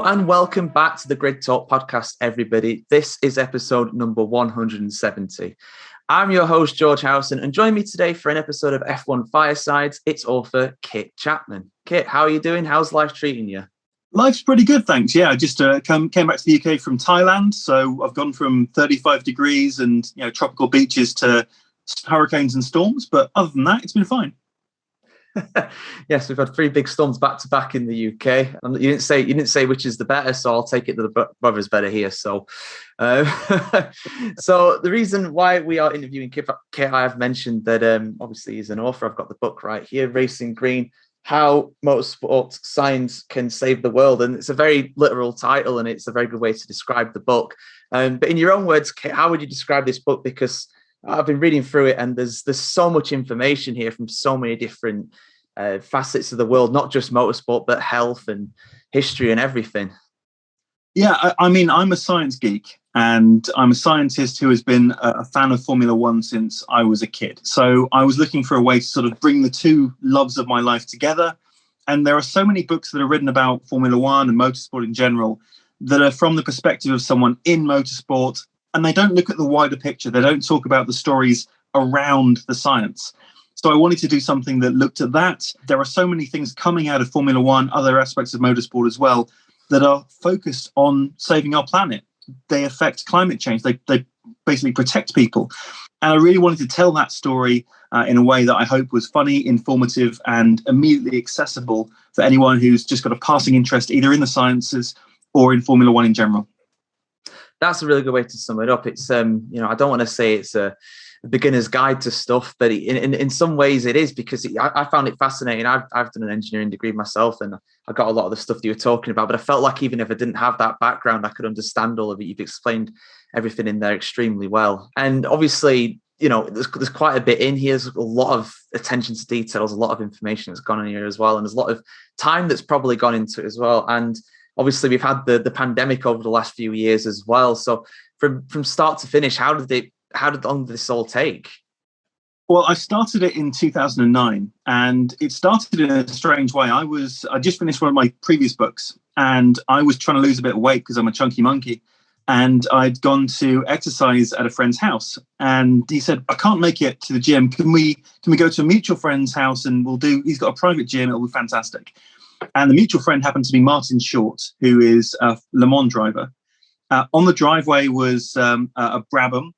Hello and welcome back to the Grid Talk podcast, everybody. This is episode number 170. I'm your host, George Howson, and join me today for an episode of F1 Fireside. It's author Kit Chapman. Kit, how are you doing? How's life treating you? Life's pretty good, thanks. Yeah, I just came back to the UK from Thailand, so I've gone from 35 degrees and tropical beaches to hurricanes and storms. But other than that, it's been fine. Yes, we've had 3 big storms back to back in the UK. You didn't say which is the better, so I'll take it that the brother's better here. So, so the reason why we are interviewing Kit, I have mentioned that obviously he's an author. I've got the book right here, Racing Green: How Motorsport Science Can Save the World, and it's a very literal title, and it's a very good way to describe the book. But in your own words, Kit, how would you describe this book? Because I've been reading through it, and there's so much information here from so many different facets of the world, not just motorsport, but health and history and everything. Yeah, I mean, I'm a science geek, and I'm a scientist who has been a fan of Formula One since I was a kid. So I was looking for a way to sort of bring the two loves of my life together. And there are so many books that are written about Formula One and motorsport in general that are from the perspective of someone in motorsport, and they don't look at the wider picture. They don't talk about the stories around the science. So I wanted to do something that looked at that. There are so many things coming out of Formula One, other aspects of motorsport as well, that are focused on saving our planet. They affect climate change. They basically protect people. And I really wanted to tell that story in a way that I hope was funny, informative, and immediately accessible for anyone who's just got a passing interest either in the sciences or in Formula One in general. That's a really good way to sum it up. It's I don't want to say it's a beginner's guide to stuff, but in some ways it is, because I found it fascinating. I've done an engineering degree myself, and I got a lot of the stuff that you were talking about, but I felt like even if I didn't have that background, I could understand all of it. You've explained everything in there extremely well. And obviously, there's quite a bit in here. There's a lot of attention to details, a lot of information that's gone in here as well. And there's a lot of time that's probably gone into it as well. And obviously we've had the pandemic over the last few years as well. So from start to finish, how long did this all take? Well, I started it in 2009, and it started in a strange way. I just finished one of my previous books, and I was trying to lose a bit of weight because I'm a chunky monkey. And I'd gone to exercise at a friend's house, and he said, "I can't make it to the gym. Can we go to a mutual friend's house, and he's got a private gym. It'll be fantastic." And the mutual friend happened to be Martin Short, who is a Le Mans driver. On the driveway was a Brabham,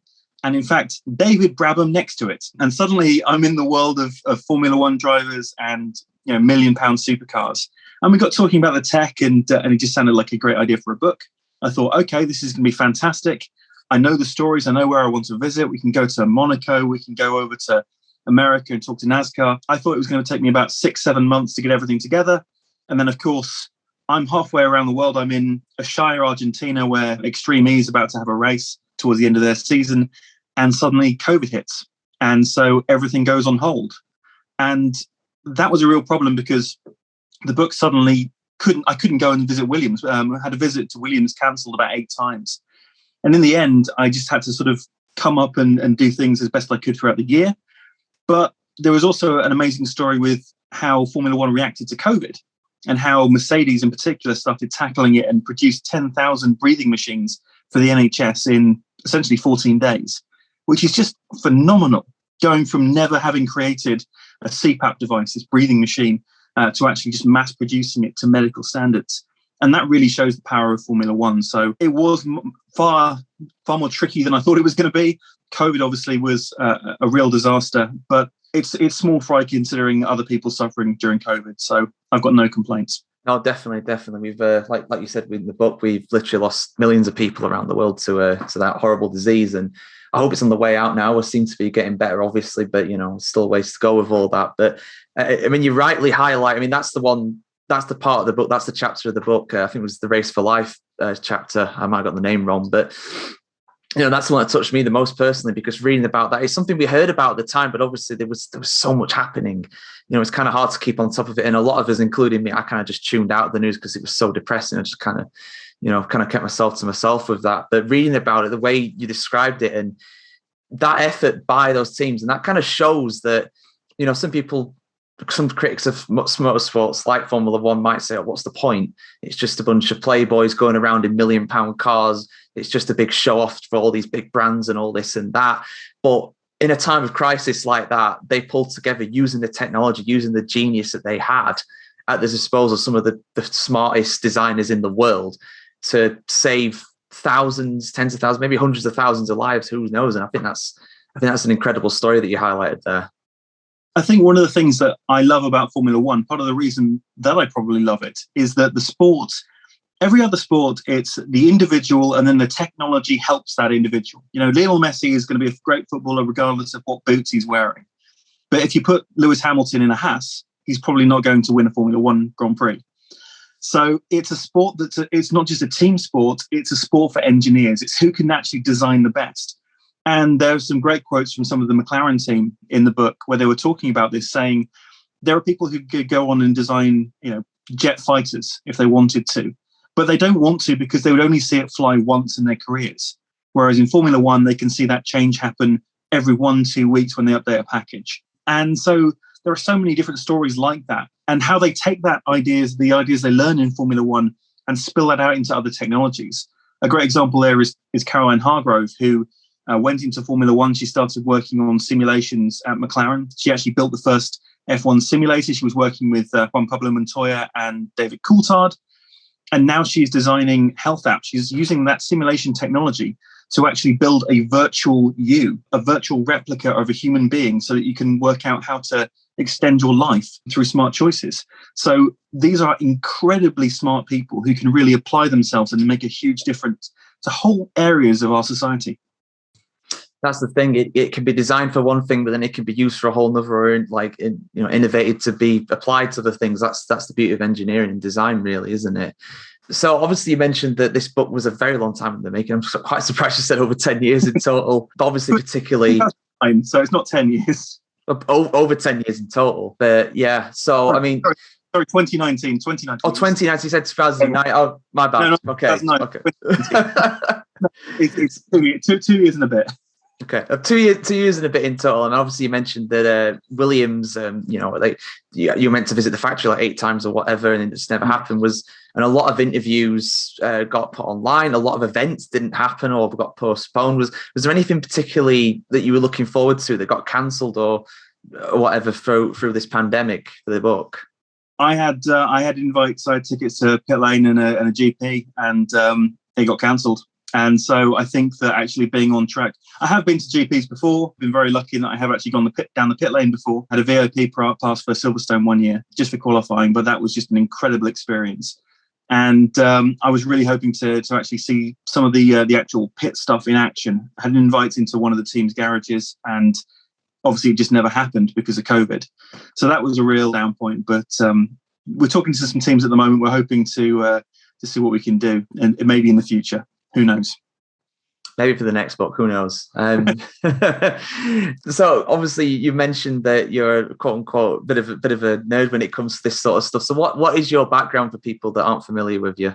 and in fact, David Brabham next to it. And suddenly I'm in the world of Formula One drivers and £1 million supercars. And we got talking about the tech, and it just sounded like a great idea for a book. I thought, okay, this is going to be fantastic. I know the stories. I know where I want to visit. We can go to Monaco. We can go over to America and talk to NASCAR. I thought it was going to take me about 6-7 months to get everything together. And then, of course, I'm halfway around the world. I'm in Ashaya, Argentina, where Extreme E is about to have a race towards the end of their season. And suddenly COVID hits. And so everything goes on hold. And that was a real problem, because the book suddenly I couldn't go and visit Williams. I had a visit to Williams cancelled about 8 times. And in the end, I just had to sort of come up and do things as best I could throughout the year. But there was also an amazing story with how Formula One reacted to COVID, and how Mercedes in particular started tackling it and produced 10,000 breathing machines for the NHS in essentially 14 days, which is just phenomenal, going from never having created a CPAP device, this breathing machine, to actually just mass producing it to medical standards. And that really shows the power of Formula One. So it was far more tricky than I thought it was going to be. COVID obviously was a real disaster, but it's small fry considering other people suffering during COVID. So I've got no complaints. No, definitely. We've like you said in the book, we've literally lost millions of people around the world to that horrible disease, and I hope it's on the way out now. We seem to be getting better, obviously, but still ways to go with all that. But I mean, you rightly highlight. I mean, that's the part of the book. That's the chapter of the book. I think it was the Race for Life chapter. I might have got the name wrong, but that's the one that touched me the most personally, because reading about that is something we heard about at the time, but obviously there was so much happening. It's kind of hard to keep on top of it. And a lot of us, including me, I kind of just tuned out of the news because it was so depressing. I just kind of kept myself to myself with that. But reading about it, the way you described it, and that effort by those teams, and that kind of shows that, some people some critics of motorsports like Formula One might say, oh, what's the point? It's just a bunch of playboys going around in £1 million cars. It's just a big show off for all these big brands and all this and that. But in a time of crisis like that, they pulled together using the technology, using the genius that they had at the disposal of some of the smartest designers in the world to save thousands, tens of thousands, maybe hundreds of thousands of lives. Who knows? And I think that's an incredible story that you highlighted there. I think one of the things that I love about Formula One, part of the reason that I probably love it, is that the sport, every other sport, it's the individual and then the technology helps that individual. You know, Lionel Messi is going to be a great footballer regardless of what boots he's wearing. But if you put Lewis Hamilton in a Haas, he's probably not going to win a Formula One Grand Prix. So it's a sport it's not just a team sport, it's a sport for engineers. It's who can actually design the best. And there's some great quotes from some of the McLaren team in the book where they were talking about this, saying there are people who could go on and design, you know, jet fighters if they wanted to, but they don't want to because they would only see it fly once in their careers. Whereas in Formula One, they can see that change happen every 1-2 weeks when they update a package. And so there are so many different stories like that, and how they take the ideas they learn in Formula One and spill that out into other technologies. A great example there is Caroline Hargrove, who went into Formula One. She started working on simulations at McLaren. She actually built the first F1 simulator. She was working with Juan Pablo Montoya and David Coulthard. And now she's designing health apps. She's using that simulation technology to actually build a virtual you, a virtual replica of a human being, so that you can work out how to extend your life through smart choices. So these are incredibly smart people who can really apply themselves and make a huge difference to whole areas of our society. That's the thing. It can be designed for one thing, but then it can be used for a whole nother, or innovated to be applied to the things. That's the beauty of engineering and design, really, isn't it? So obviously you mentioned that this book was a very long time in the making. I'm quite surprised you said over 10 years in total, but obviously particularly... So it's not 10 years. Over 10 years in total. But yeah, so sorry, I mean... Sorry, 2019. Oh, 2019, you said 2009. Oh, my bad. No, okay. It's 2 years and a bit. Okay, 2 years and a bit in total, and obviously you mentioned that Williams, you meant to visit the factory like 8 times or whatever, and it just never happened. And a lot of interviews got put online. A lot of events didn't happen or got postponed. Was there anything particularly that you were looking forward to that got cancelled or whatever through this pandemic for the book? I had invites. I had tickets to pit lane and a GP, and they got cancelled. And so I think that actually being on track, I have been to GPs before, been very lucky that I have actually gone down the pit lane before, had a VIP pass for Silverstone 1 year just for qualifying, but that was just an incredible experience. And I was really hoping to actually see some of the actual pit stuff in action. I had an invite into one of the team's garages, and obviously it just never happened because of COVID. So that was a real down point. But we're talking to some teams at the moment. We're hoping to see what we can do, and maybe in the future. Who knows? Maybe for the next book, who knows? So obviously you mentioned that you're quote unquote bit of a nerd when it comes to this sort of stuff. So what is your background for people that aren't familiar with you?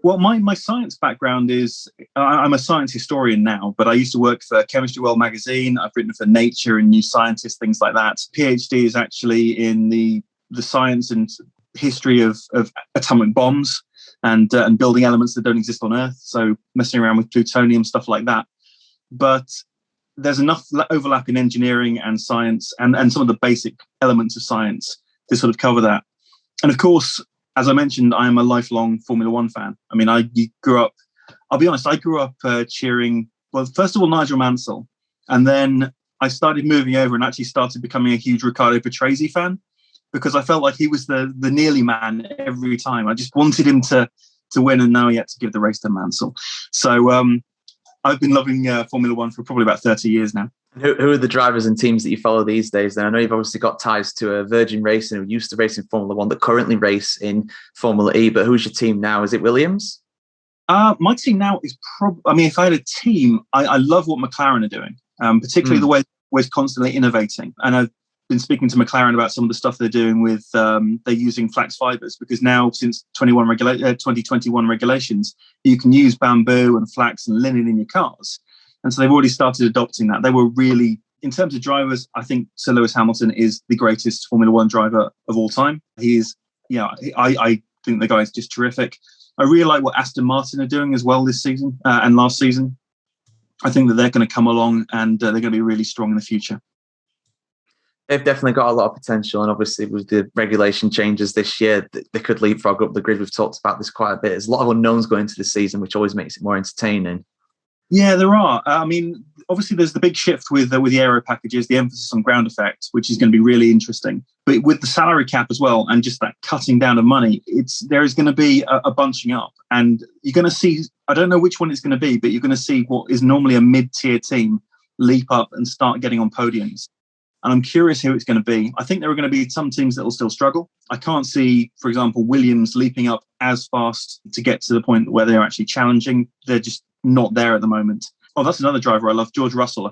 Well, my science background is I'm a science historian now, but I used to work for Chemistry World magazine. I've written for Nature and New Scientist, things like that. PhD is actually in the science and history of atomic bombs and building elements that don't exist on Earth. So messing around with plutonium, stuff like that. But there's enough overlap in engineering and science and some of the basic elements of science to sort of cover that. And of course, as I mentioned, I am a lifelong Formula One fan. I mean, I'll be honest, I grew up cheering, well, first of all, Nigel Mansell. And then I started moving over and actually started becoming a huge Riccardo Patrese fan, because I felt like he was the nearly man every time. I just wanted him to win, and now he had to give the race to Mansell. So I've been loving Formula One for probably about 30 years now. Who are the drivers and teams that you follow these days? Then I know you've obviously got ties to Virgin Racing, who used to race in Formula One, that currently race in Formula E. But who's your team now? Is it Williams? My team now is if I had a team, I love what McLaren are doing, particularly the way we're constantly innovating. And I've been speaking to McLaren about some of the stuff they're doing with they're using flax fibers, because now since 2021 regulations, you can use bamboo and flax and linen in your cars. And so they've already started adopting that. They were really In terms of drivers, I think Sir Lewis Hamilton is the greatest Formula One driver of all time. He is, I think the guy is just terrific. I really like what Aston Martin are doing as well this season and last season. I think that they're going to come along and they're going to be really strong in the future. They've definitely got a lot of potential, and obviously with the regulation changes this year, they could leapfrog up the grid. We've talked about this quite a bit. There's a lot of unknowns going into the season, which always makes it more entertaining. Yeah, there are. I mean, obviously there's the big shift with the aero packages, the emphasis on ground effect, which is going to be really interesting. But with the salary cap as well, and just that cutting down of money, there is going to be a bunching up, and you're going to see. I don't know which one it's going to be, but you're going to see what is normally a mid-tier team leap up and start getting on podiums. And I'm curious who it's going to be. I think there are going to be some teams that will still struggle. I can't see, for example, Williams leaping up as fast to get to the point where they're actually challenging. They're just not there at the moment. Oh, that's another driver I love, George Russell.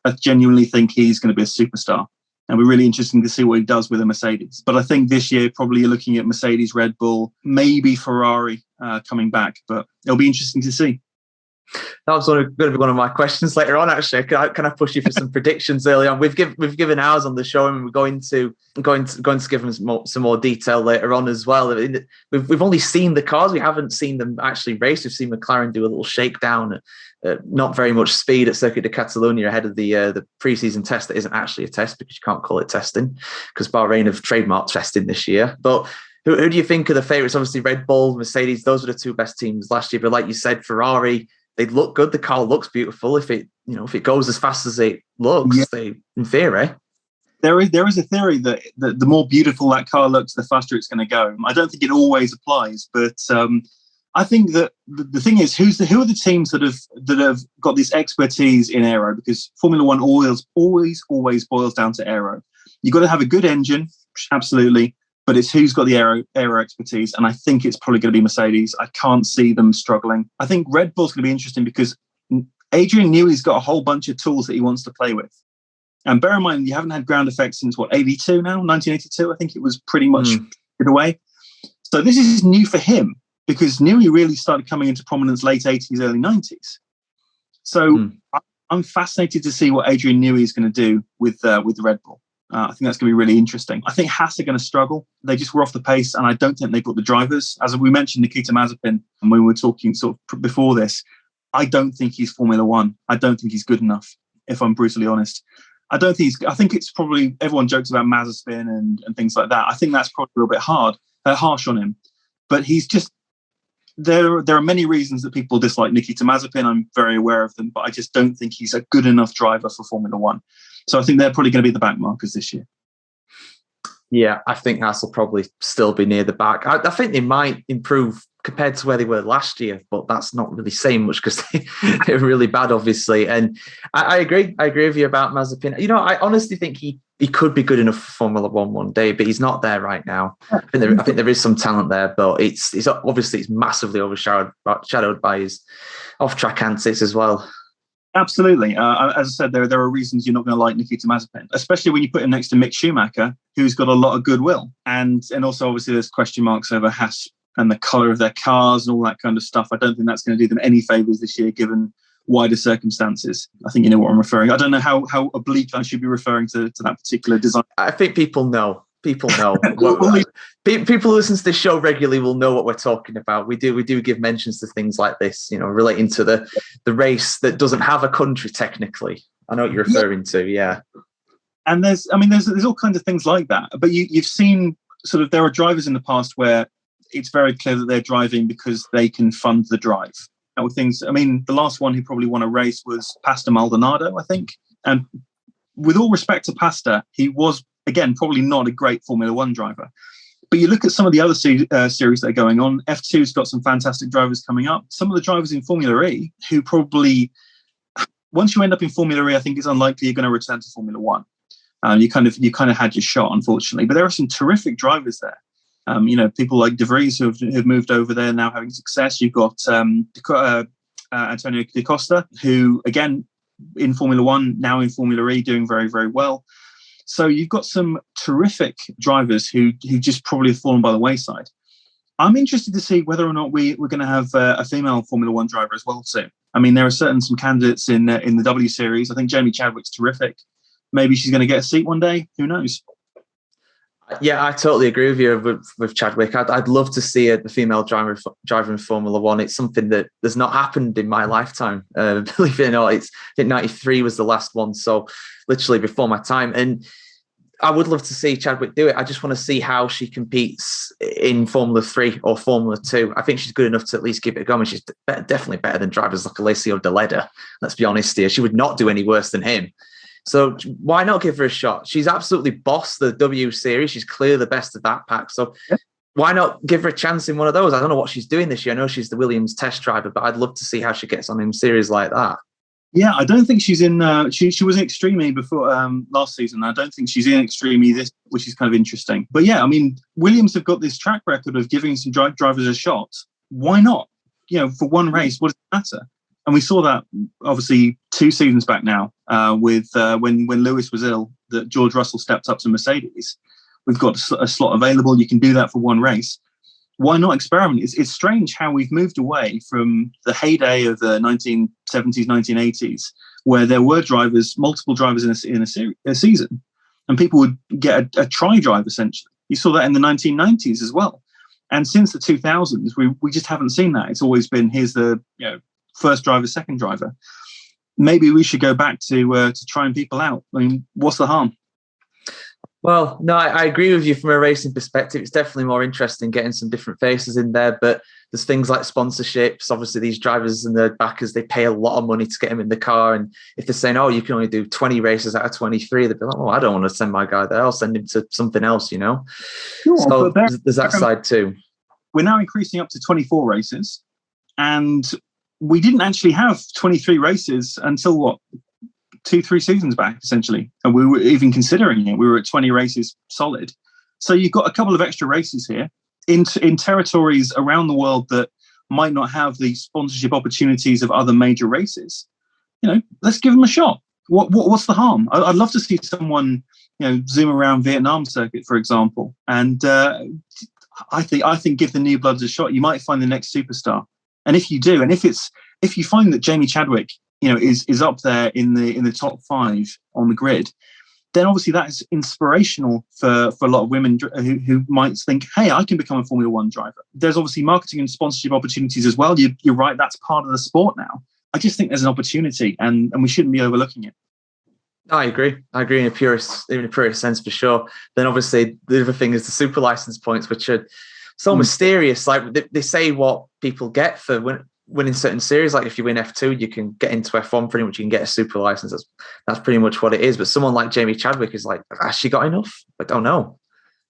I genuinely think he's going to be a superstar. And we're really interesting to see what he does with a Mercedes. But I think this year, probably you're looking at Mercedes, Red Bull, maybe Ferrari coming back. But it'll be interesting to see. That was going to be one of my questions later on. Actually, can I push you for some predictions early on? We've given ours on the show, and we're going to give them some more detail later on as well. We've only seen the cars; we haven't seen them actually race. We've seen McLaren do a little shakedown, not very much speed at Circuit de Catalunya ahead of the pre-season test that isn't actually a test because you can't call it testing because Bahrain have trademarked testing this year. But who do you think are the favourites? Obviously, Red Bull, Mercedes; those were the two best teams last year. But like you said, Ferrari. They look good. The car looks beautiful. If it goes as fast as it looks, in theory, there is a theory that the more beautiful that car looks, the faster it's going to go. I don't think it always applies, but I think that the thing is, who are the teams that have got this expertise in aero? Because Formula One always boils down to aero. You've got to have a good engine, absolutely. But it's who's got the aero expertise, and I think it's probably going to be Mercedes. I can't see them struggling. I think Red Bull's going to be interesting because Adrian Newey's got a whole bunch of tools that he wants to play with. And bear in mind, you haven't had ground effects since, 82 now? 1982, I think it was pretty much put away. So this is new for him because Newey really started coming into prominence late 80s, early 90s. So I'm fascinated to see what Adrian Newey is going to do with the Red Bull. I think that's going to be really interesting. I think Haas are going to struggle. They just were off the pace, and I don't think they've got the drivers. As we mentioned, Nikita Mazepin, and we were talking sort of before this, I don't think he's Formula One. I don't think he's good enough, if I'm brutally honest. I think it's probably, everyone jokes about Mazepin and things like that. I think that's probably a little bit harsh on him. But he's just, there are many reasons that people dislike Nikita Mazepin. I'm very aware of them, but I just don't think he's a good enough driver for Formula One. So I think they're probably going to be the back markers this year. Yeah, I think Haas will probably still be near the back. I think they might improve compared to where they were last year, but that's not really saying much because they were really bad, obviously. And I agree. I agree with you about Mazepin. I honestly think he could be good enough for Formula One day, but he's not there right now. I think there is some talent there, but it's obviously it's massively overshadowed by his off-track antics as well. Absolutely. As I said, there are reasons you're not going to like Nikita Mazepin, especially when you put him next to Mick Schumacher, who's got a lot of goodwill. And also, obviously, there's question marks over Haas and the colour of their cars and all that kind of stuff. I don't think that's going to do them any favours this year, given wider circumstances. I think you know what I'm referring. I don't know how oblique I should be referring to that particular design. I think people know. People know. People who listen to this show regularly will know what we're talking about. We do give mentions to things like this, relating to the race that doesn't have a country technically. I know what you're referring to, yeah. And there's all kinds of things like that. But you've seen sort of, there are drivers in the past where it's very clear that they're driving because they can fund the drive. The last one who probably won a race was Pastor Maldonado, I think. And with all respect to Pastor, he was, again, probably not a great Formula One driver. But you look at some of the other series that are going on. F2's got some fantastic drivers coming up. Some of the drivers in Formula E who probably, once you end up in Formula E, I think it's unlikely you're going to return to Formula One. You kind of had your shot, unfortunately. But there are some terrific drivers there. People like De Vries who have moved over there now having success. You've got Antonio Da Costa, who, again, in Formula One, now in Formula E, doing very, very well. So you've got some terrific drivers who just probably have fallen by the wayside. I'm interested to see whether or not we're going to have a female Formula One driver as well soon. I mean, there are some candidates in the W Series. I think Jamie Chadwick's terrific. maybe she's going to get a seat one day. Who knows? Yeah, I totally agree with you with Chadwick. I'd love to see a female driver in Formula One. It's something that has not happened in my lifetime. Believe it or not, I think 93 was the last one. So literally before my time. And I would love to see Chadwick do it. I just want to see how she competes in Formula 3 or Formula 2. I think she's good enough to at least keep it going. She's definitely better than drivers like Alessio Deleda. Let's be honest here. She would not do any worse than him. So why not give her a shot? She's absolutely bossed the W Series. She's clearly the best of that pack. So why not give her a chance in one of those? I don't know what she's doing this year. I know she's the Williams test driver, but I'd love to see how she gets on in series like that. Yeah, I don't think she's in. She was in Extreme E before last season. I don't think she's in Extreme E this, which is kind of interesting. But yeah, I mean, Williams have got this track record of giving some drivers a shot. Why not? For one race, what does it matter? And we saw that obviously 2 seasons back now with when Lewis was ill, that George Russell stepped up to Mercedes. We've got a slot available. You can do that for one race. Why not experiment? It's strange how we've moved away from the heyday of the 1970s, 1980s, where there were multiple drivers in a season, and people would get a try drive essentially. You saw that in the 1990s as well. And since the 2000s, we just haven't seen that. It's always been, here's the first driver, second driver. Maybe we should go back to trying people out. I mean, what's the harm? Well, no, I agree with you from a racing perspective. It's definitely more interesting getting some different faces in there, but there's things like sponsorships. Obviously, these drivers and their backers, they pay a lot of money to get them in the car. And if they're saying, oh, you can only do 20 races out of 23, they'd be like, oh, I don't want to send my guy there. I'll send him to something else, Sure, so there's that side too. We're now increasing up to 24 races. And we didn't actually have 23 races until what? 2-3 seasons back, essentially. And we were even considering it. We were at 20 races solid. So you've got a couple of extra races here in territories around the world that might not have the sponsorship opportunities of other major races. Let's give them a shot. What's the harm? I'd love to see someone, zoom around Vietnam circuit, for example. And I think give the new bloods a shot. You might find the next superstar. And if you do, and if you find that Jamie Chadwick, is up there in the top 5 on the grid, then obviously that is inspirational for a lot of women who might think, hey, I can become a Formula One driver. There's obviously marketing and sponsorship opportunities as well. You're right, that's part of the sport now. I just think there's an opportunity, and we shouldn't be overlooking it. I agree in a purest sense for sure. Then obviously the other thing is the super license points, which are so mysterious. Like they say what people get for winning certain series. Like if you win F2, you can get into F1 pretty much. You can get a super license. That's pretty much what it is. But someone like Jamie Chadwick is like, has she got enough? I don't know.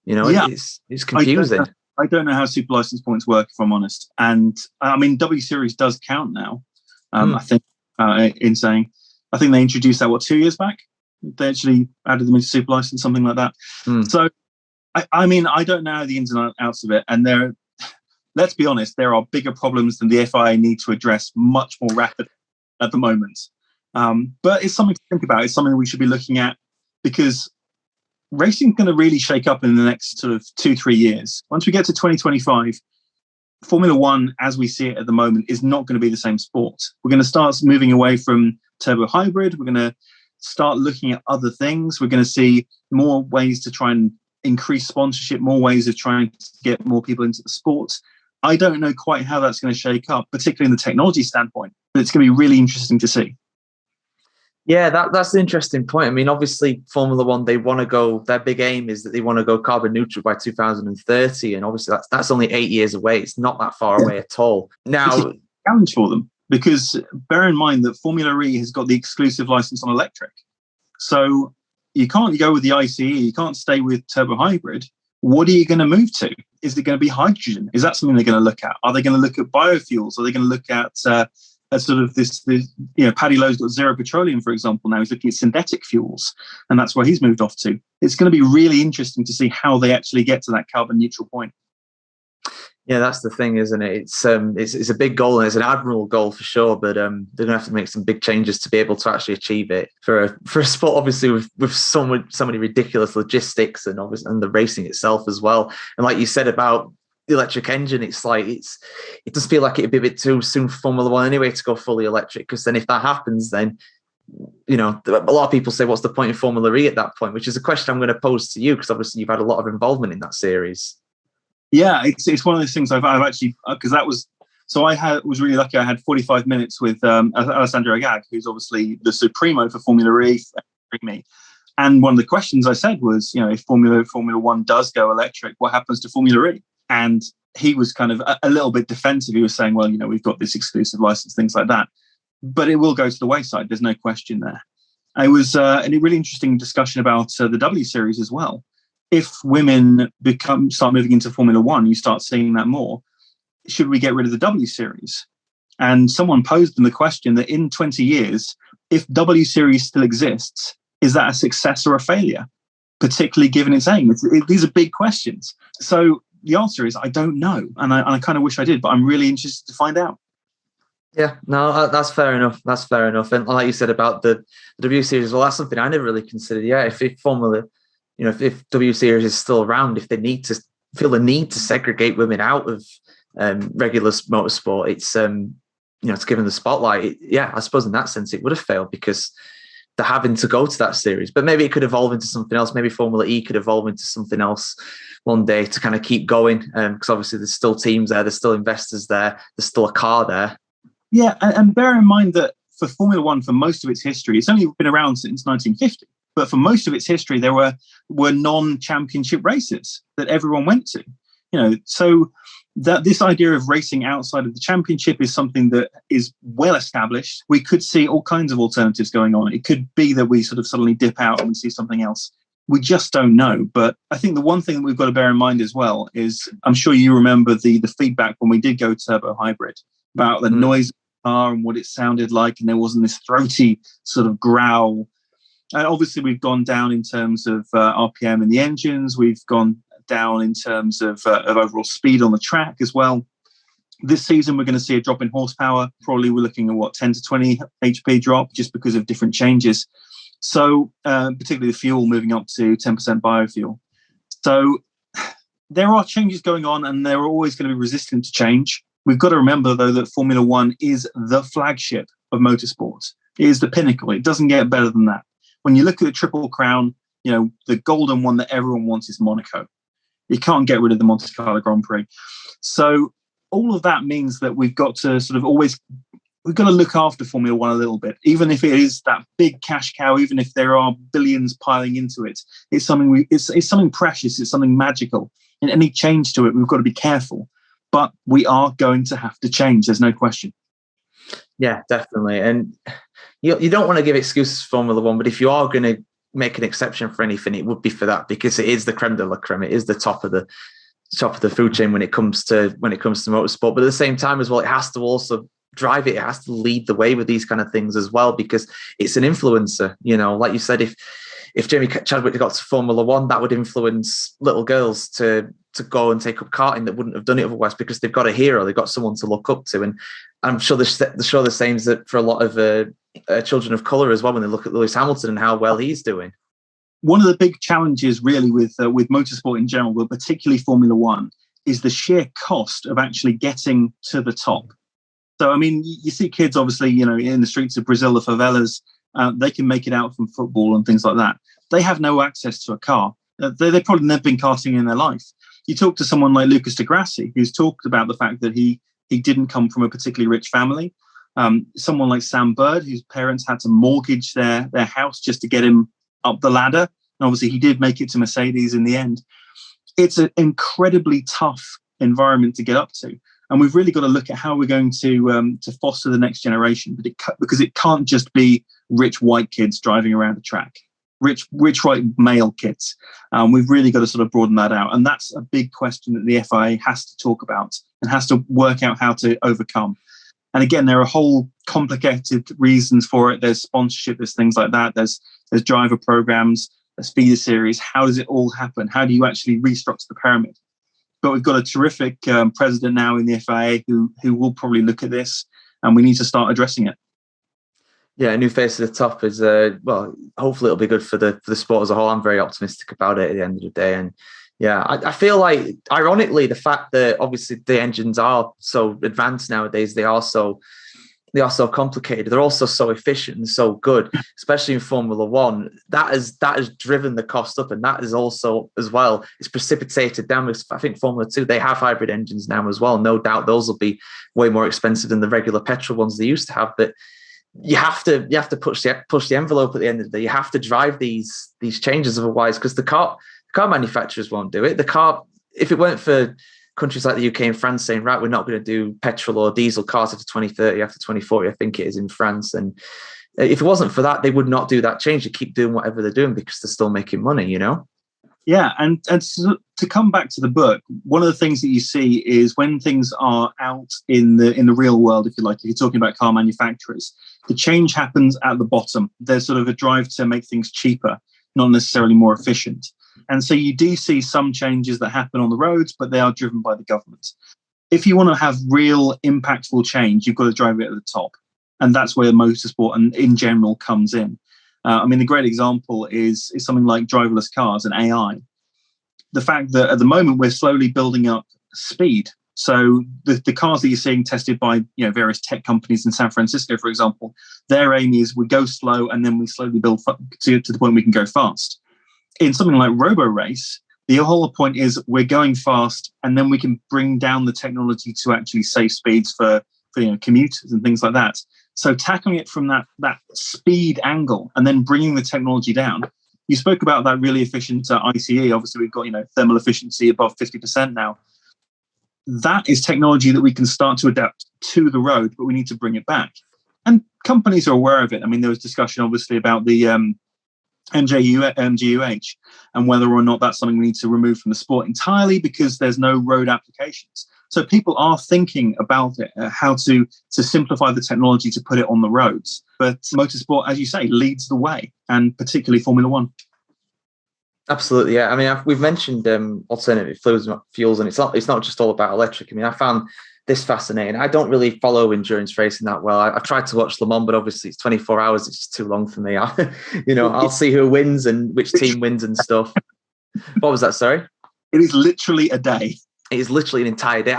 It's confusing. I don't know how super license points work, if I'm honest. And I mean, W Series does count now. I think I think they introduced that 2 years back. They actually added them into super license, something like that. So I mean, I don't know the ins and outs of it. And let's be honest, there are bigger problems than the FIA need to address much more rapidly at the moment. But it's something to think about. It's something we should be looking at, because racing's going to really shake up in the next sort of 2-3 years. Once we get to 2025, Formula One, as we see it at the moment, is not going to be the same sport. We're going to start moving away from turbo hybrid. We're going to start looking at other things. We're going to see more ways to try and increase sponsorship, more ways of trying to get more people into the sport. I don't know quite how that's going to shake up, particularly in the technology standpoint, but it's going to be really interesting to see. Yeah, that's an interesting point. I mean, obviously, Formula One, they want to go, their big aim is that they want to go carbon neutral by 2030. And obviously, that's only 8 years away. It's not that far away at all. Now, it's a challenge for them, because bear in mind that Formula E has got the exclusive license on electric. So you can't go with the ICE, you can't stay with turbo hybrid. What are you going to move to? Is it going to be hydrogen? Is that something they're going to look at? Are they going to look at biofuels? Are they going to look at sort of this Paddy Lowe's got zero petroleum, for example. Now he's looking at synthetic fuels, and that's where he's moved off to. It's going to be really interesting to see how they actually get to that carbon neutral point. Yeah, that's the thing, isn't it? It's a big goal, and it's an admirable goal for sure. But they're going to have to make some big changes to be able to actually achieve it for a sport, obviously with so many ridiculous logistics and the racing itself as well. And like you said about the electric engine, it's like it does feel like it'd be a bit too soon for Formula One anyway to go fully electric. Because then if that happens, then you know, a lot of people say, what's the point of Formula E at that point? Which is a question I'm going to pose to you, because obviously you've had a lot of involvement in that series. Yeah, it's one of those things I've actually, because that was, so was really lucky. I had 45 minutes with Alessandro Agag, who's obviously the supremo for Formula E, me. And one of the questions I said was, you know, if Formula One does go electric, what happens to Formula E? And he was kind of a little bit defensive. He was saying, well, you know, we've got this exclusive license, things like that. But it will go to the wayside. There's no question there. It was a really interesting discussion about the W Series as well. If women start moving into Formula One, you start seeing that more. Should we get rid of the W Series? And someone posed them the question that in 20 years, if W Series still exists, is that a success or a failure? Particularly given its aim. These are big questions. So the answer is I don't know. And I kind of wish I did, but I'm really interested to find out. Yeah, no, that's fair enough. That's fair enough. And like you said about the W Series, well, that's something I never really considered. Yeah, if Formula, you know, if W Series is still around, if they feel the need to segregate women out of regular motorsport, it's you know, to give them the spotlight. Yeah, I suppose in that sense it would have failed, because they're having to go to that series. But maybe it could evolve into something else. Maybe Formula E could evolve into something else one day to kind of keep going. Because obviously there's still teams there, there's still investors there, there's still a car there. Yeah, and bear in mind that for Formula One, for most of its history, it's only been around since 1950. But for most of its history, there were non-championship races that everyone went to. You know, so that this idea of racing outside of the championship is something that is well established. We could see all kinds of alternatives going on. It could be that we sort of suddenly dip out and we see something else. We just don't know. But I think the one thing that we've got to bear in mind as well is, I'm sure you remember the feedback when we did go turbo hybrid about the noise of the car and what it sounded like, and there wasn't this throaty sort of growl. And obviously we've gone down in terms of RPM in the engines. We've gone down in terms of overall speed on the track as well. This season, we're going to see a drop in horsepower. Probably we're looking at 10 to 20 HP drop, just because of different changes. So particularly the fuel moving up to 10% biofuel. So there are changes going on, and they're always going to be resistant to change. We've got to remember, though, that Formula One is the flagship of motorsport. It is the pinnacle. It doesn't get better than that. When you look at the Triple Crown, you know, the golden one that everyone wants is Monaco. You can't get rid of the Monte Carlo Grand Prix. So all of that means that we've got to we've got to look after Formula One a little bit, even if it is that big cash cow, even if there are billions piling into it. It's something it's something precious. It's something magical. And any change to it, we've got to be careful. But we are going to have to change. There's no question. Yeah, definitely. And you don't want to give excuses for Formula One, but if you are going to make an exception for anything, it would be for that, because it is the creme de la creme. It is the top of the food chain when it comes to motorsport. But at the same time as well, it has to also drive it. It has to lead the way with these kind of things as well, because it's an influencer. You know, like you said, if Jamie Chadwick got to Formula One, that would influence little girls to go and take up karting that wouldn't have done it otherwise, because they've got a hero, they've got someone to look up to. And I'm sure the same that for a lot of children of colour as well, when they look at Lewis Hamilton and how well he's doing. One of the big challenges really with motorsport in general, but particularly Formula One, is the sheer cost of actually getting to the top. So, I mean, you see kids, obviously, you know, in the streets of Brazil, the favelas, they can make it out from football and things like that. They have no access to a car. They've probably never been karting in their life. You talk to someone like Lucas de Grassi, who's talked about the fact that he didn't come from a particularly rich family. Someone like Sam Bird, whose parents had to mortgage their house just to get him up the ladder. And obviously he did make it to Mercedes in the end. It's an incredibly tough environment to get up to. And we've really got to look at how we're going to foster the next generation, because it can't just be rich white kids driving around the track. Rich white male kids. We've really got to sort of broaden that out. And that's a big question that the FIA has to talk about and has to work out how to overcome. And again, there are whole complicated reasons for it. There's sponsorship, there's things like that. There's driver programs, there's feeder series. How does it all happen? How do you actually restructure the pyramid? But we've got a terrific president now in the FIA who will probably look at this, and we need to start addressing it. Yeah, a new face at the top is well, hopefully it'll be good for the sport as a whole. I'm very optimistic about it at the end of the day. And yeah, I feel like, ironically, the fact that obviously the engines are so advanced nowadays, they are so they are so complicated. They're also so efficient and so good, especially in Formula One. That has driven the cost up, and that is also as well. It's precipitated down. Because I think Formula 2, they have hybrid engines now as well. No doubt those will be way more expensive than the regular petrol ones they used to have. But you have to push the envelope at the end of the day. You have to drive these changes, otherwise, because the car manufacturers won't do it. The car, if it weren't for countries like the UK and France saying, right, we're not going to do petrol or diesel cars after 2030, after 2040, I think it is in France. And if it wasn't for that, they would not do that change. They keep doing whatever they're doing because they're still making money, you know? Yeah, and to come back to the book, one of the things that you see is when things are out in the real world, if you like, if you're talking about car manufacturers, the change happens at the bottom. There's sort of a drive to make things cheaper, not necessarily more efficient. And so you do see some changes that happen on the roads, but they are driven by the government. If you want to have real impactful change, you've got to drive it at the top. And that's where motorsport and in general comes in. I mean, a great example is something like driverless cars and AI. The fact that at the moment we're slowly building up speed. So the cars that you're seeing tested by various tech companies in San Francisco, for example, their aim is we go slow and then we slowly build to the point we can go fast. In something like Robo Race, the whole point is we're going fast and then we can bring down the technology to actually save speeds for commuters and things like that. So tackling it from that speed angle and then bringing the technology down. You spoke about that really efficient ICE. Obviously, we've got thermal efficiency above 50% now. That is technology that we can start to adapt to the road, but we need to bring it back. And companies are aware of it. I mean, there was discussion obviously about the MGUH and whether or not that's something we need to remove from the sport entirely because there's no road applications. So people are thinking about it, how to simplify the technology to put it on the roads. But motorsport, as you say, leads the way, and particularly Formula One. Absolutely, yeah. I mean, we've mentioned alternative fuels, and it's not just all about electric. I mean, I found this fascinating. I don't really follow endurance racing that well. I've tried to watch Le Mans, but obviously it's 24 hours. It's just too long for me. I'll see who wins and which team wins and stuff. What was that? Sorry? It is literally a day. It is literally an entire day.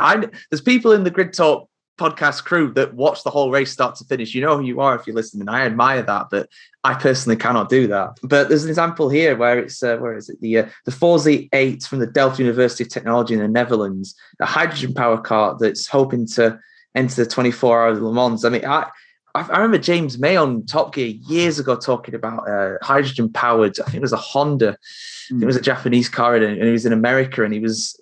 There's people in the Grid Talk podcast crew that watch the whole race start to finish. You know who you are if you're listening. I admire that, but I personally cannot do that. But there's an example here where it's where is it? The Forza 8 from the Delft University of Technology in the Netherlands, a hydrogen power car that's hoping to enter the 24 hours of Le Mans. I mean, I remember James May on Top Gear years ago talking about hydrogen powered. I think it was a Honda. I think it was a Japanese car, and he was in America, and he was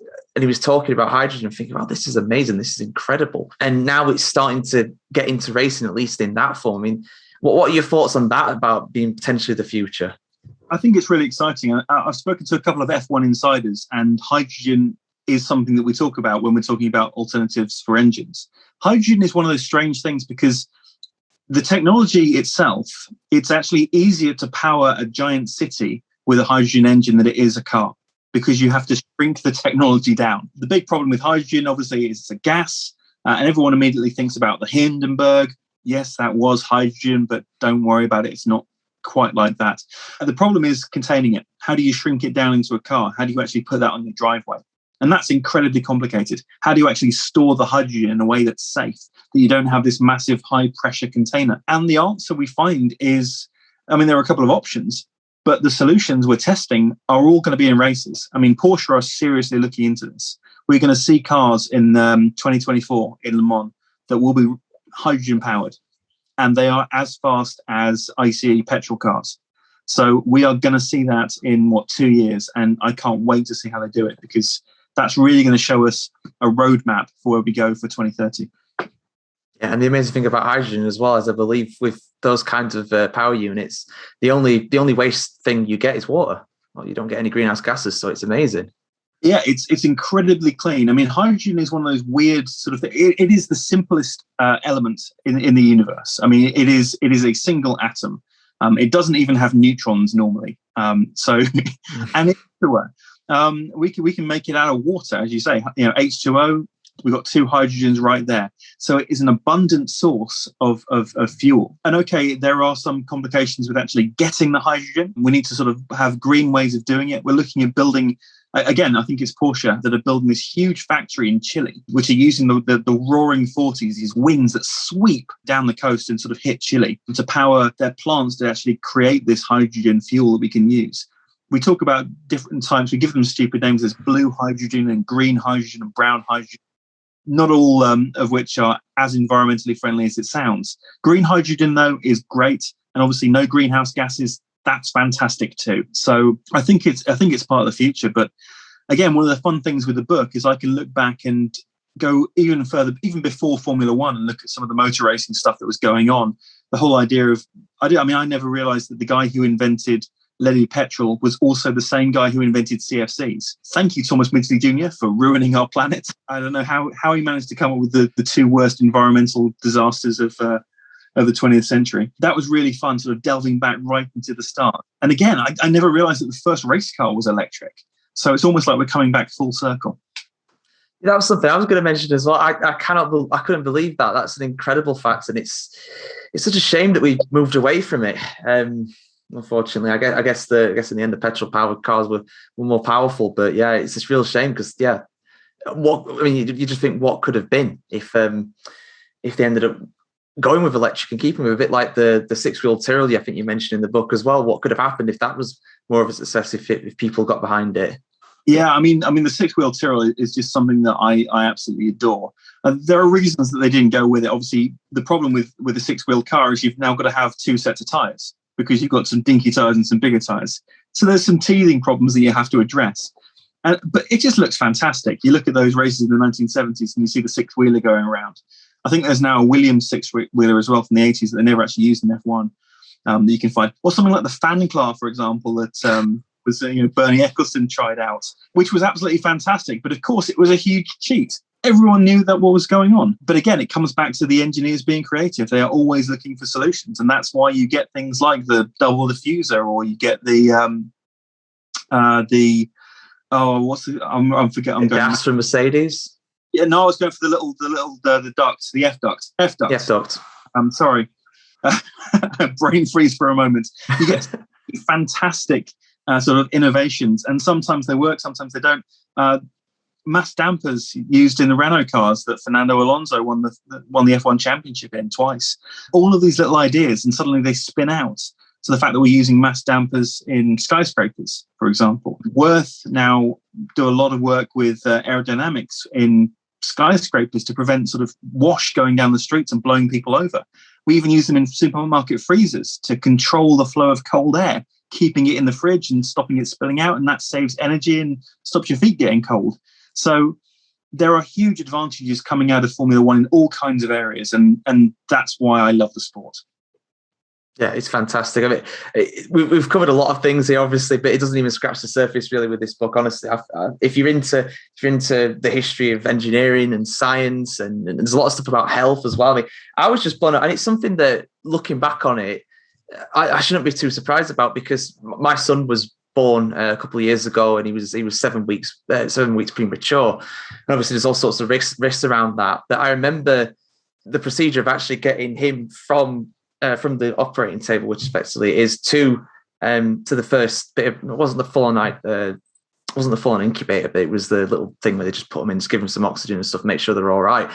talking about hydrogen and thinking, "Wow, this is amazing! This is incredible!" And now it's starting to get into racing, at least in that form. I mean, what are your thoughts on that about being potentially the future? I think it's really exciting. I've spoken to a couple of F1 insiders, and hydrogen is something that we talk about when we're talking about alternatives for engines. Hydrogen is one of those strange things because the technology itself, it's actually easier to power a giant city with a hydrogen engine than it is a car, because you have to shrink the technology down. The big problem with hydrogen, obviously, is it's a gas, and everyone immediately thinks about the Hindenburg. Yes, that was hydrogen, but don't worry about it. It's not quite like that. And the problem is containing it. How do you shrink it down into a car? How do you actually put that on your driveway? And that's incredibly complicated. How do you actually store the hydrogen in a way that's safe, that you don't have this massive high-pressure container? And the answer we find is, I mean, there are a couple of options, but the solutions we're testing are all going to be in races. I mean, Porsche are seriously looking into this. We're going to see cars in 2024 in Le Mans that will be hydrogen powered, and they are as fast as ICE petrol cars. So we are going to see that in 2 years, and I can't wait to see how they do it, because that's really going to show us a roadmap for where we go for 2030. Yeah, and the amazing thing about hydrogen as well is, I believe, with those kinds of power units, the only waste thing you get is water. Well, you don't get any greenhouse gases, so it's amazing. Yeah, it's incredibly clean. I mean, hydrogen is one of those weird sort of things. It is the simplest element in the universe. I mean, it is a single atom. It doesn't even have neutrons normally. And it's everywhere. We can make it out of water, as you say. H2O. We've got 2 hydrogens right there. So it is an abundant source of fuel. And okay, there are some complications with actually getting the hydrogen. We need to sort of have green ways of doing it. We're looking at building Again, I think it's Porsche that are building this huge factory in Chile, which are using the roaring 40s, these winds that sweep down the coast and sort of hit Chile to power their plants to actually create this hydrogen fuel that we can use. We talk about different types. We give them stupid names. There's blue hydrogen and green hydrogen and brown hydrogen, not all of which are as environmentally friendly as it sounds. Green hydrogen, though, is great. And obviously no greenhouse gases. That's fantastic too. So I think it's part of the future. But again, one of the fun things with the book is I can look back and go even further, even before Formula One, and look at some of the motor racing stuff that was going on. The whole idea of, I never realized that the guy who invented leaded petrol was also the same guy who invented CFCs. Thank you, Thomas Midgley Jr., for ruining our planet. I don't know how he managed to come up with the two worst environmental disasters of the 20th century. That was really fun, sort of delving back right into the start. And again, I never realized that the first race car was electric. So it's almost like we're coming back full circle. That was something I was going to mention as well. I couldn't believe that. That's an incredible fact, and it's such a shame that we moved away from it. Unfortunately, I guess in the end, the petrol-powered cars were more powerful. But yeah, it's just real shame because you just think what could have been if they ended up going with electric and keeping with a bit like the six-wheel Tyrrell, I think you mentioned in the book as well. What could have happened if that was more of a success if people got behind it? Yeah, I mean, the six-wheel Tyrrell is just something that I absolutely adore. There are reasons that they didn't go with it. Obviously, the problem with a six-wheel car is you've now got to have two sets of tyres because you've got some dinky tyres and some bigger tyres. So there's some teething problems that you have to address. But it just looks fantastic. You look at those races in the 1970s and you see the six-wheeler going around. I think there's now a Williams six-wheeler as well from the 80s that they never actually used in F1 that you can find. Or something like the Fanclaw, for example, that was Bernie Ecclestone tried out, which was absolutely fantastic. But of course, it was a huge cheat. Everyone knew that what was going on. But again, it comes back to the engineers being creative. They are always looking for solutions. And that's why you get things like the double diffuser, or you get I'm forgetting. Gas from Mercedes. Yeah, no, I was going for the ducts, the F ducts. F ducts. I'm sorry. Brain freeze for a moment. You get fantastic sort of innovations, and sometimes they work, sometimes they don't. Mass dampers used in the Renault cars that Fernando Alonso won the F1 championship in twice. All of these little ideas, and suddenly they spin out. So the fact that we're using mass dampers in skyscrapers, for example. Worth now do a lot of work with aerodynamics in skyscrapers to prevent sort of wash going down the streets and blowing people over. We even use them in supermarket freezers to control the flow of cold air, keeping it in the fridge and stopping it spilling out, and that saves energy and stops your feet getting cold. So there are huge advantages coming out of Formula One in all kinds of areas, and that's why I love the sport. Yeah, it's fantastic. I mean, we've covered a lot of things here, obviously, but it doesn't even scratch the surface really with this book. Honestly, if you're into the history of engineering and science, and there's a lot of stuff about health as well. I mean, I was just blown out, and it's something that, looking back on it, I shouldn't be too surprised about, because my son was born a couple of years ago, and he was 7 weeks premature, and obviously there's all sorts of risks around that. But I remember the procedure of actually getting him from the operating table, which effectively is to the first bit of, it wasn't the full on incubator, but it was the little thing where they just put them in, just give them some oxygen and stuff, make sure they're all right.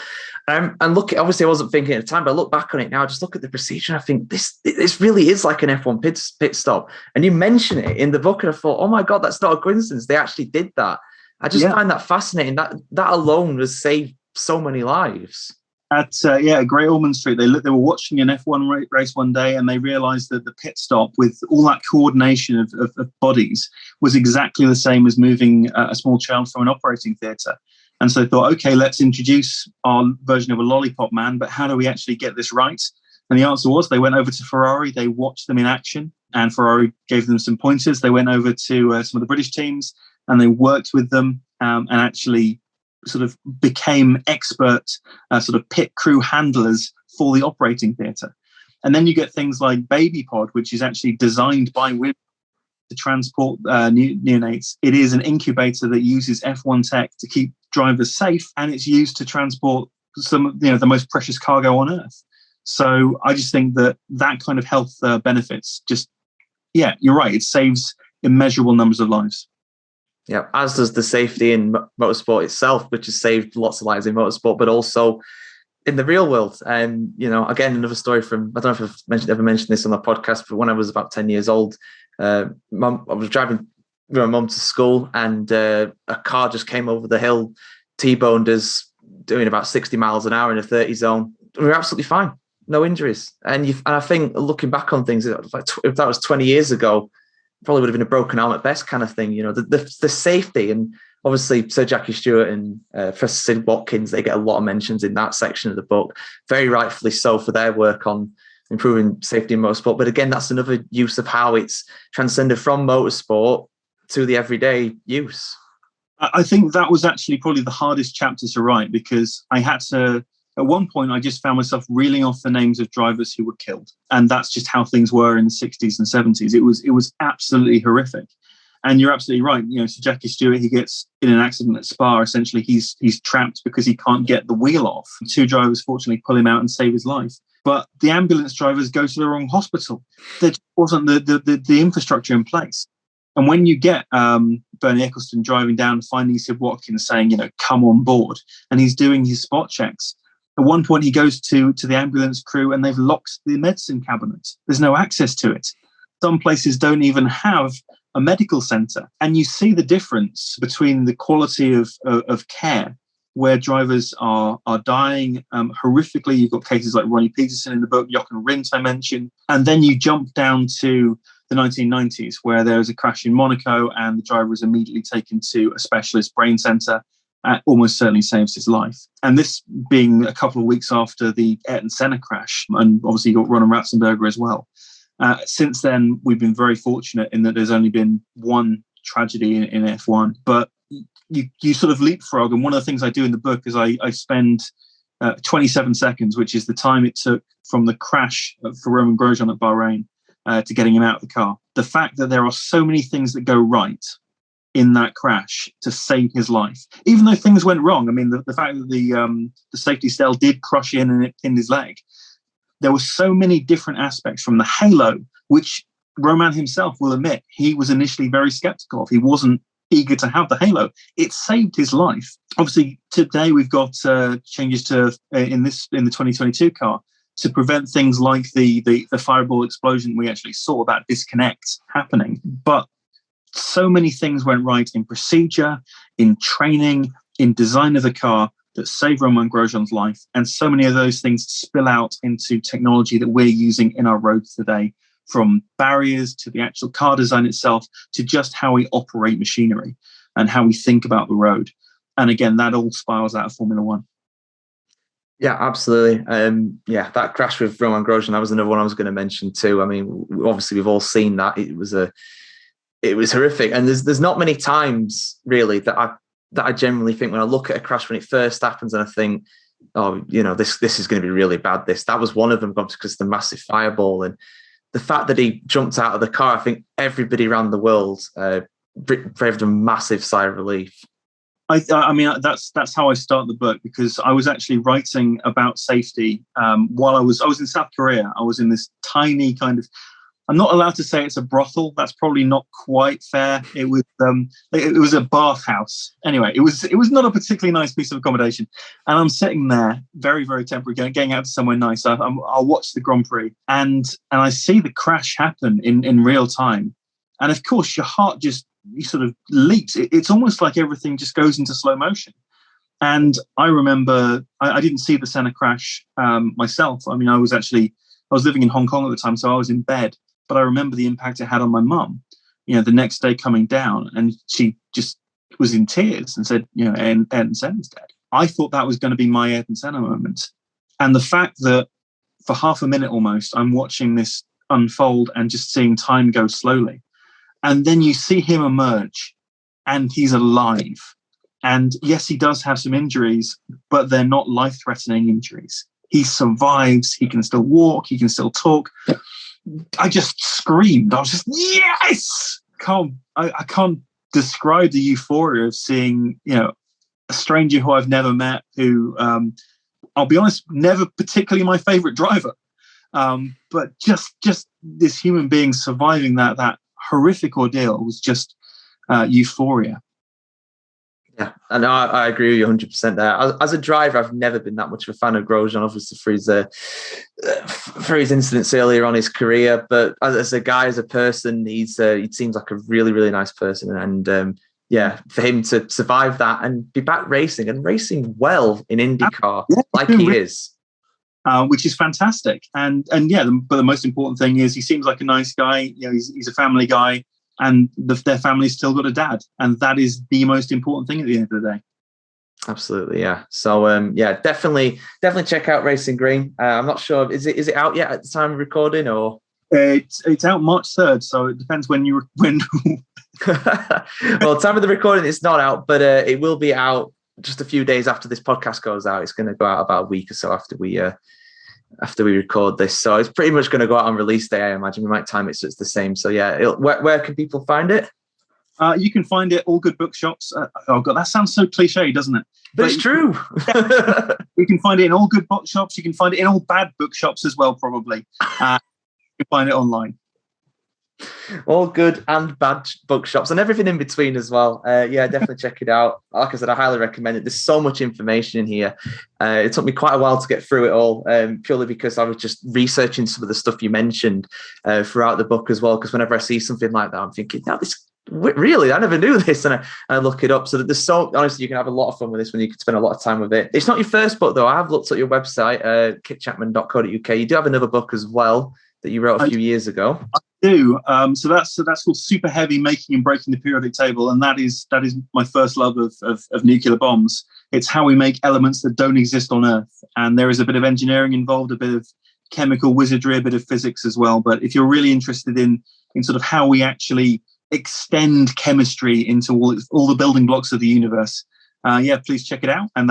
And look, obviously I wasn't thinking at the time, but I look back on it now, just look at the procedure, and I think this really is like an F1 pit stop. And you mention it in the book, and I thought, oh my God, that's not a coincidence. They actually did that. I just find that fascinating. That alone has saved so many lives. At Great Ormond Street, they were watching an F1 race one day, and they realised that the pit stop, with all that coordination of bodies, was exactly the same as moving a small child from an operating theatre. And so they thought, okay, let's introduce our version of a lollipop man, but how do we actually get this right? And the answer was, they went over to Ferrari, they watched them in action, and Ferrari gave them some pointers. They went over to some of the British teams, and they worked with them and actually sort of became expert sort of pit crew handlers for the operating theatre. And then you get things like Baby Pod, which is actually designed by women to transport neonates. It is an incubator that uses F1 tech to keep drivers safe, and it's used to transport some of the most precious cargo on Earth. So I just think that kind of health benefits, you're right, it saves immeasurable numbers of lives. Yeah, as does the safety in motorsport itself, which has saved lots of lives in motorsport, but also in the real world. And, again, another story from, I don't know if I've ever mentioned this on the podcast, but when I was about 10 years old, I was driving with my mum to school, and a car just came over the hill, T-boned us, doing about 60 miles an hour in a 30 zone. We were absolutely fine. No injuries. And I think looking back on things, if that was 20 years ago, probably would have been a broken arm at best kind of thing. The safety, and obviously Sir Jackie Stewart and Professor Sid Watkins, they get a lot of mentions in that section of the book, very rightfully so, for their work on improving safety in motorsport. But again, that's another use of how it's transcended from motorsport to the everyday use. I think that was actually probably the hardest chapter to write, because I had to, at one point, I just found myself reeling off the names of drivers who were killed. And that's just how things were in the 60s and 70s. It was absolutely horrific. And you're absolutely right. So Jackie Stewart, he gets in an accident at Spa. Essentially, he's trapped because he can't get the wheel off. Two drivers fortunately pull him out and save his life. But the ambulance drivers go to the wrong hospital. There just wasn't the infrastructure in place. And when you get Bernie Ecclestone driving down, finding Sid Watkins saying, come on board, and he's doing his spot checks. At one point, he goes to the ambulance crew, and they've locked the medicine cabinet. There's no access to it. Some places don't even have a medical centre. And you see the difference between the quality of care, where drivers are dying horrifically. You've got cases like Ronnie Peterson in the book, Jochen Rindt I mentioned. And then you jump down to the 1990s, where there was a crash in Monaco, and the driver was immediately taken to a specialist brain centre. Almost certainly saves his life. And this being a couple of weeks after the Ayrton Senna crash, and obviously you got Ronan Ratzenberger as well. Since then, we've been very fortunate in that there's only been one tragedy in F1, but you sort of leapfrog. And one of the things I do in the book is I spend 27 seconds, which is the time it took from the crash for Romain Grosjean at Bahrain to getting him out of the car. The fact that there are so many things that go right in that crash to save his life, even though things went wrong. I mean, the fact that the safety cell did crush in and it pinned his leg. There were so many different aspects from the halo, which Roman himself will admit he was initially very skeptical of. He wasn't eager to have the halo. It saved his life. Obviously, today we've got changes to in the 2022 car to prevent things like the fireball explosion we actually saw, that disconnect happening. But so many things went right in procedure, in training, in design of the car that saved Romain Grosjean's life. And so many of those things spill out into technology that we're using in our roads today, from barriers to the actual car design itself, to just how we operate machinery and how we think about the road. And again, that all spirals out of Formula One. Yeah, absolutely. That crash with Romain Grosjean, that was another one I was going to mention too. I mean, obviously we've all seen that. It was horrific. And there's not many times really that I generally think, when I look at a crash when it first happens, and I think, oh, this is going to be really bad. That was one of them, because the massive fireball, and the fact that he jumped out of the car. I think everybody around the world breathed a massive sigh of relief. I mean, that's how I start the book, because I was actually writing about safety while I was in South Korea. I was in this tiny kind of, I'm not allowed to say it's a brothel. That's probably not quite fair. It was a bathhouse. Anyway, it was not a particularly nice piece of accommodation. And I'm sitting there, very, very temporary, getting out to somewhere nice. I'll watch the Grand Prix, and I see the crash happen in real time. And of course, your heart just sort of leaps. It's almost like everything just goes into slow motion. And I remember I didn't see the Senna crash myself. I mean, I was living in Hong Kong at the time, so I was in bed. But I remember the impact it had on my mum, the next day coming down, and she just was in tears and said, Ayrton Senna's dead. I thought that was going to be my Ayrton Senna moment. And the fact that for half a minute almost, I'm watching this unfold and just seeing time go slowly. And then you see him emerge, and he's alive. And yes, he does have some injuries, but they're not life-threatening injuries. He survives. He can still walk. He can still talk. I just screamed. I was just, yes! I can't describe the euphoria of seeing, a stranger who I've never met, who, I'll be honest, never particularly my favorite driver. But just this human being surviving that horrific ordeal was just euphoria. Yeah, and I agree with you 100% there. As a driver, I've never been that much of a fan of Grosjean, obviously for his incidents earlier on his career. But as a guy, as a person, he seems like a really, really nice person. And for him to survive that and be back racing and racing well in IndyCar like he is. Which is fantastic. But the most important thing is he seems like a nice guy. You know, he's a family guy, and their family's still got a dad, and that is the most important thing at the end of the day. Absolutely, yeah. So definitely check out Racing Green. I'm not sure, is it out yet at the time of recording, or it's out March 3rd, so it depends when. Well, time of the recording it's not out, but it will be out just a few days after this podcast goes out. It's going to go out about a week or so after we record this, so it's pretty much going to go out on release day. I imagine we might time it so it's the same. So where can people find it? You can find it all good bookshops. Oh god, that sounds so cliche, doesn't it? But it's true. You can find it in all good bookshops. You can find it in all bad bookshops as well, probably. You can find it online. All good and bad bookshops and everything in between as well. Definitely check it out. Like I said, I highly recommend it. There's so much information in here. It took me quite a while to get through it all, purely because I was just researching some of the stuff you mentioned throughout the book as well. Because whenever I see something like that, I'm thinking, no, this really, I never knew this, and I look it up. So that there's honestly, you can have a lot of fun with this when you can spend a lot of time with it. It's not your first book though. I have looked at your website, kitchapman.co.uk. You do have another book as well that you wrote a few years ago. I do. So that's called Super Heavy: Making and Breaking the Periodic Table, and that is my first love of nuclear bombs. It's how we make elements that don't exist on Earth, and there is a bit of engineering involved, a bit of chemical wizardry, a bit of physics as well. But if you're really interested in sort of how we actually extend chemistry into all the building blocks of the universe, please check it out. And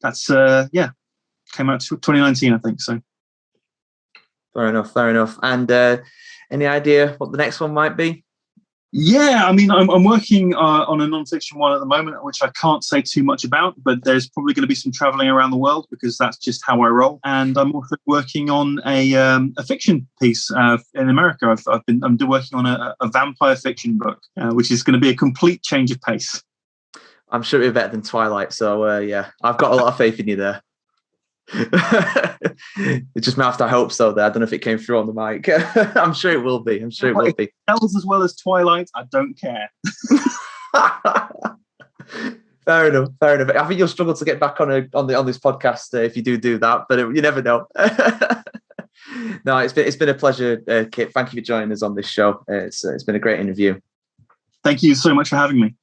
that's came out 2019, I think. So. Fair enough. And any idea what the next one might be? Yeah, I mean, I'm working on a non-fiction one at the moment, which I can't say too much about, but there's probably going to be some traveling around the world because that's just how I roll. And I'm also working on a fiction piece in America. I'm working on a vampire fiction book, which is going to be a complete change of pace. I'm sure it'll be better than Twilight. So I've got a lot of faith in you there. It just mouthed I hope so there. I don't know if it came through on the mic. I'm sure it will be. It will be. Tells as well as Twilight. I don't care. Fair enough. I think you'll struggle to get back on this podcast if you do that, but you never know. No, it's been a pleasure, Kit. Thank you for joining us on this show. It's been a great interview. Thank you so much for having me.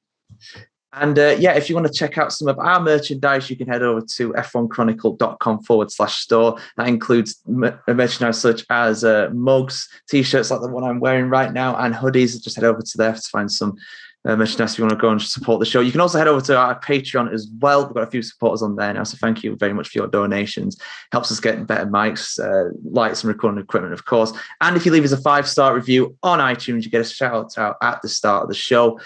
And if you want to check out some of our merchandise, you can head over to f1chronicle.com/store. That includes merchandise such as mugs, t-shirts like the one I'm wearing right now, and hoodies. Just head over to there to find some merchandise if you want to go and support the show. You can also head over to our Patreon as well. We've got a few supporters on there now, so thank you very much for your donations. Helps us get better mics, lights, and recording equipment, of course. And if you leave us a 5-star review on iTunes, you get a shout out at the start of the show.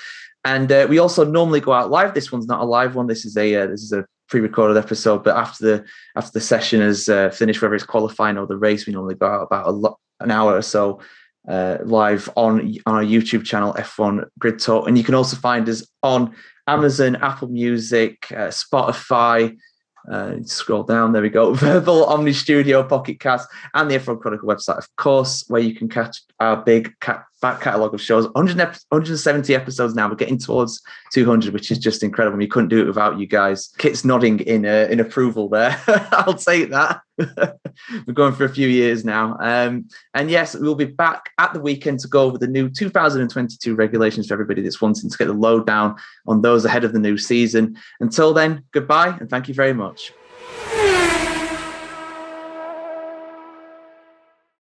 And we also normally go out live. This one's not a live one. This is a pre-recorded episode. But after the session is finished, whether it's qualifying or the race, we normally go out about an hour or so live on our YouTube channel, F1 Grid Talk. And you can also find us on Amazon, Apple Music, Spotify. Scroll down, there we go. Verbal, Omni Studio, Pocket Cast, and the F1 Chronicle website, of course, where you can catch our big back catalogue of shows. 170 episodes now. We're getting towards 200, which is just incredible. We couldn't do it without you guys. Kit's nodding in approval there. I'll take that. We're going for a few years now. And yes, we'll be back at the weekend to go over the new 2022 regulations for everybody that's wanting to get the lowdown on those ahead of the new season. Until then, goodbye and thank you very much.